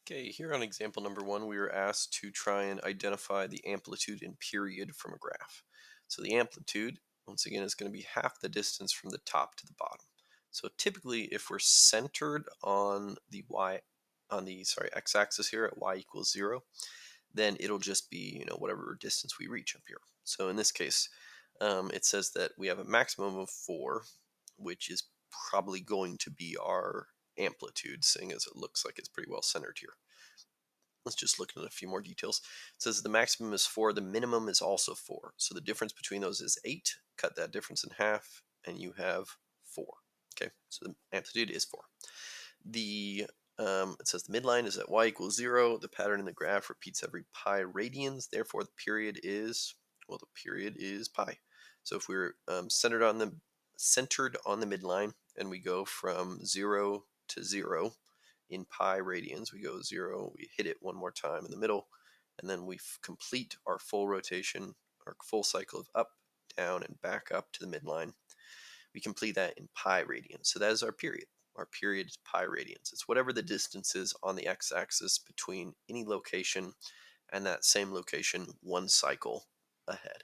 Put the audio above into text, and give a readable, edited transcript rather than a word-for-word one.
Okay, here on example number one, we were asked to try and identify the amplitude and period from a graph. So the amplitude, once again, is going to be half the distance from the top to the bottom. So typically, if we're centered on the x-axis here at y equals 0, then it'll just be, whatever distance we reach up here. So in this case, it says that we have a maximum of 4, which is probably going to be our amplitude, seeing as it looks like it's pretty well centered here. Let's just look at a few more details. It says the maximum is 4, the minimum is also 4. So the difference between those is 8. Cut that difference in half, and you have 4. Okay, so the amplitude is 4. It says the midline is at y equals 0. The pattern in the graph repeats every pi radians. Therefore, the period is pi. So if we're centered on the midline, and we go from 0 to 0 in pi radians, we go 0, we hit it one more time in the middle, and then we complete our full rotation, our full cycle of up, down, and back up to the midline. We complete that in pi radians. So that is our period. Our period is pi radians. It's whatever the distance is on the x-axis between any location and that same location one cycle ahead.